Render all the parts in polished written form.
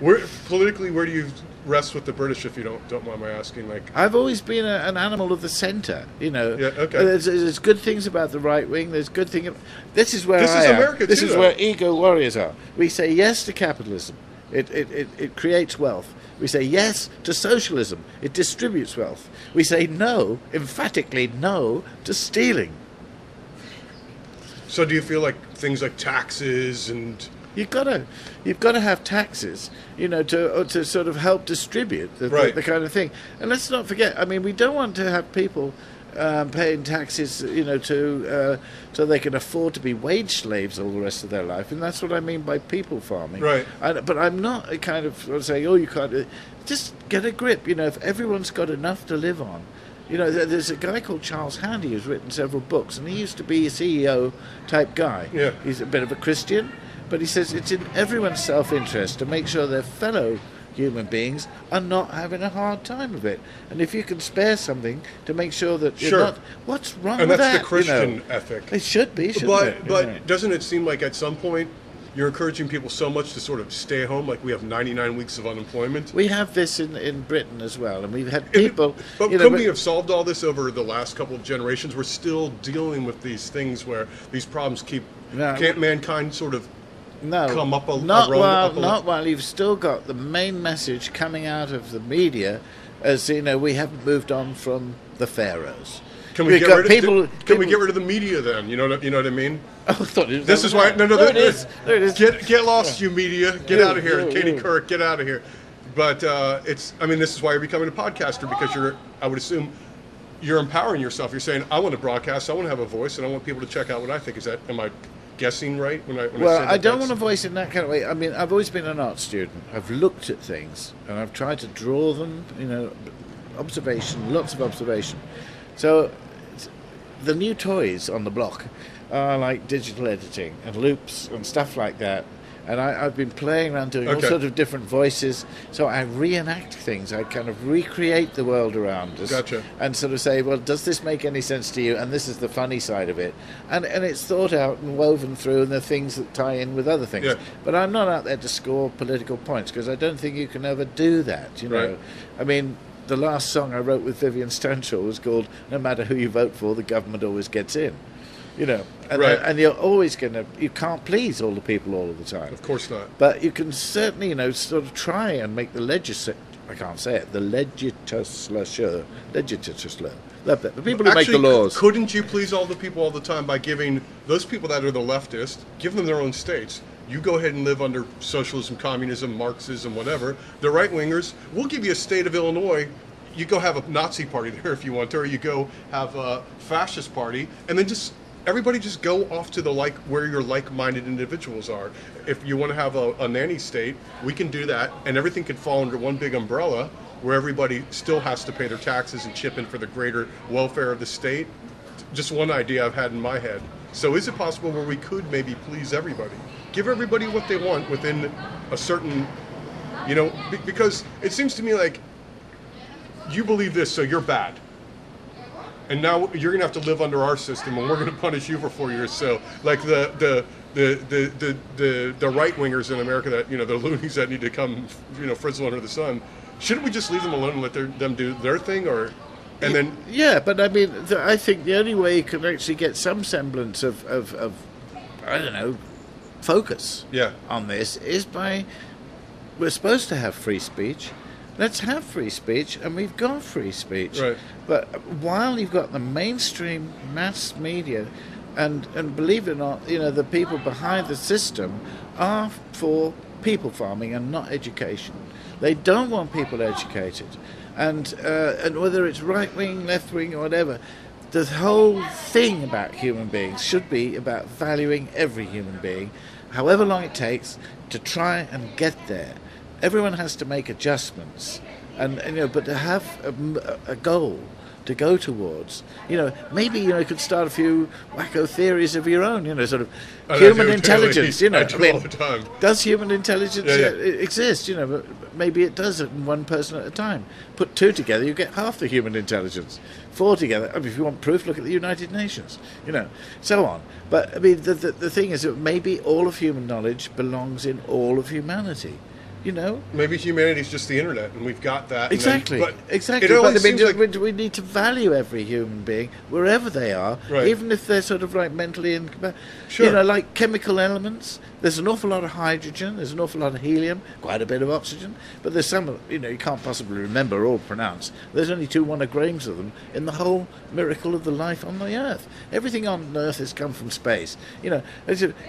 Where do you rest with the British, if you don't mind my asking? Like, I've always been an animal of the centre, you know. Yeah, okay. There's good things about the right wing. There's good thing. This is where This I is am. America This too, is though. where ego warriors are. We say yes to capitalism. It creates wealth. We say yes to socialism. It distributes wealth. We say no, emphatically no, to stealing. so do you feel like things like taxes and You've got to have taxes, you know, to sort of help distribute Right. the kind of thing. And let's not forget. I mean, we don't want to have people paying taxes, you know, so they can afford to be wage slaves all the rest of their life. And that's what I mean by people farming. Right. But I'm not a kind of saying, oh, you can't. Just get a grip. You know, if everyone's got enough to live on. You know, there's a guy called Charles Handy who's written several books, and he used to be a CEO type guy. Yeah. He's a bit of a Christian. But he says it's in everyone's self-interest to make sure their fellow human beings are not having a hard time of it. And if you can spare something to make sure that you're Sure. not... What's wrong and with that's that? the Christian you know? ethic. It should be, shouldn't it? But You know? doesn't it seem like at some point you're encouraging people so much to sort of stay home, like we have 99 weeks of unemployment? We have this in Britain as well, and we've had people... But you know, couldn't we have solved all this over the last couple of generations? We're still dealing with these things where these problems keep... No. Can't mankind sort of... No, come up a- not around while up a- not while you've still got the main message coming out of the media, as you know, we haven't moved on from the pharaohs. Can we We've get got rid of people- Can we people- get rid of the media then? You know what I mean? Oh, I thought it was This is why. No, there it is. There it is. Get lost, you media. Get Yeah, out of here, yeah, Katie yeah. Couric. Get out of here. But it's. I mean, this is why you're becoming a podcaster, because you're. I would assume you're empowering yourself. You're saying, I want to broadcast. I want to have a voice, and I want people to check out what I think. Is that? Am I guessing right when I? When Well, say I that don't that's- want to voice in that kind of way. I mean, I've always been an art student. I've looked at things and I've tried to draw them. You know, observation, lots of observation. So, the new toys on the block are like digital editing and loops and stuff like that. And I've been playing around doing all Okay. sorts of different voices. So I reenact things. I kind of recreate the world around us. Gotcha. And sort of say, well, does this make any sense to you? And this is the funny side of it. And it's thought out and woven through, and there are things that tie in with other things. Yeah. But I'm not out there to score political points, because I don't think you can ever do that, you know. Right. I mean, the last song I wrote with Vivian Stanshall was called No Matter Who You Vote For, the Government Always Gets In. You know, and, Right. and you're always going to, you can't please all the people all of the time. Of course not. But you can certainly, you know, sort of try and make the I can't say it, the legislature, the people who make the laws. Couldn't you please all the people all the time by giving those people that are the leftist, give them their own states? You go ahead and live under socialism, communism, Marxism, whatever. The right-wingers, we'll give you a state of Illinois. You go have a Nazi party there if you want to, or you go have a fascist party, and then everybody just go off to where your like-minded individuals are. If you want to have a nanny state, we can do that, and everything can fall under one big umbrella where everybody still has to pay their taxes and chip in for the greater welfare of the state. Just one idea I've had in my head. So is it possible where we could maybe please everybody? Give everybody what they want within a certain, you know, because it seems to me like you believe this, so you're bad. And now you're going to have to live under our system, and we're going to punish you for 4 years. So, like the right wingers in America, that, you know, the loonies that need to come, you know, frizzle under the sun, shouldn't we just leave them alone and let them do their thing, or? And then Yeah, but I mean, I think the only way you can actually get some semblance of I don't know, focus Yeah. on this is by, we're supposed to have free speech. Let's have free speech, and we've got free speech. Right. But while you've got the mainstream mass media, and believe it or not, you know, the people behind the system are for people farming and not education. They don't want people educated. And whether it's right wing, left wing, or whatever, the whole thing about human beings should be about valuing every human being, however long it takes, to try and get there. Everyone has to make adjustments, and you know, but to have a goal to go towards, you know, maybe, you know, you could start a few wacko theories of your own, you know, sort of human intelligence, you know. I do all the time. Does human intelligence Yeah. exist? You know, but maybe it does it in one person at a time. Put two together, you get half the human intelligence. Four together, I mean, if you want proof, look at the United Nations, you know, so on. But I mean, the thing is that maybe all of human knowledge belongs in all of humanity. You know. Maybe humanity's just the internet, and we've got that. Exactly. But exactly. It But always I mean, seems like, we need to value every human being wherever they are, Right. even if they're sort of like mentally Sure. You know, like chemical elements. There's an awful lot of hydrogen. There's an awful lot of helium. Quite a bit of oxygen. But there's some, you know, you can't possibly remember or pronounce. There's only 2 grams of them in the whole miracle of the life on the Earth. Everything on Earth has come from space. You know,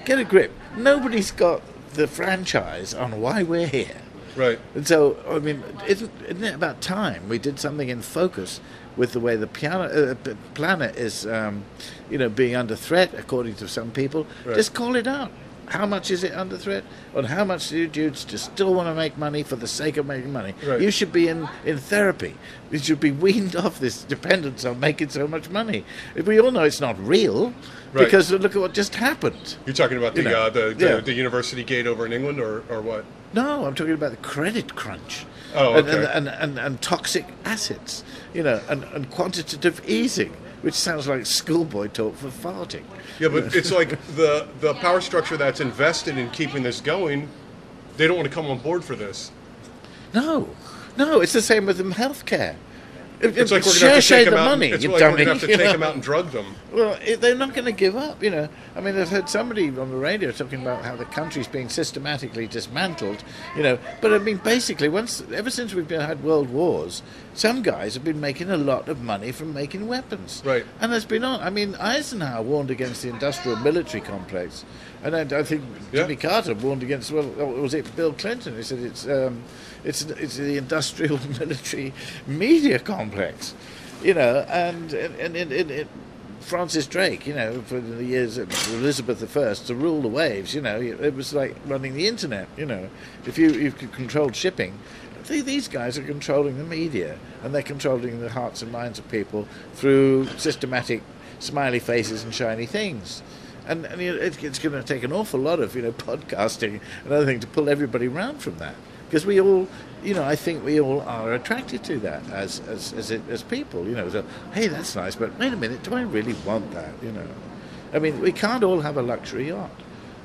get a grip. Nobody's got the franchise on why we're here. right. And so, I mean, isn't it about time we did something in focus with the way the planet is, you know, being under threat, according to some people? Right. Just call it out. How much is it under threat? And how much do you dudes just still want to make money for the sake of making money? Right. You should be in therapy. You should be weaned off this dependence on making so much money. We all know it's not real, Right. because look at what just happened. You're talking about You know, yeah. the university gate over in England, or what? No, I'm talking about the credit crunch. Oh, okay. And toxic assets, you know, and quantitative easing, which sounds like schoolboy talk for farting. Yeah, but it's like the power structure that's invested in keeping this going, they don't want to come on board for this. No, it's the same with the healthcare. It's like we're going to have to take them out. Money, It's you like we're dummy, going to have to you take know? them out and drug them. Well, they're not going to give up, you know. I mean, I've heard somebody on the radio talking about how the country's being systematically dismantled, you know. But I mean, basically, ever since we've had world wars, some guys have been making a lot of money from making weapons. Right. And there's been I mean, Eisenhower warned against the industrial military complex, and I think Yeah. Jimmy Carter warned against. Well, was it Bill Clinton? He said it's the industrial military media complex. You know, and Francis Drake, you know, for the years of Elizabeth I to rule the waves, you know, it was like running the internet, you know. If you could control shipping, these guys are controlling the media, and they're controlling the hearts and minds of people through systematic smiley faces and shiny things. And you know, it's going to take an awful lot of, you know, podcasting and other things to pull everybody round from that. Because we all, you know, I think we all are attracted to that as people, you know. So, hey, that's nice, but wait a minute, do I really want that, you know? I mean, we can't all have a luxury yacht.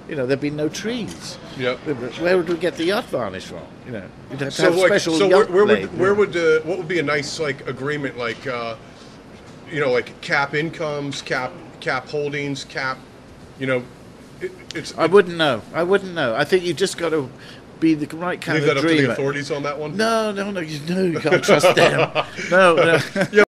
You know, there'd be no trees. Yep. Where would we get the yacht varnish from? You know, you'd have to So have like, special so yacht where blade, would what would be a nice like agreement, like you know, like cap incomes, cap holdings, cap, you know, I wouldn't know. I think you just got to be the right kind leave of that up to dreamer. the authorities on that one. No, you can't trust them. No. Yeah.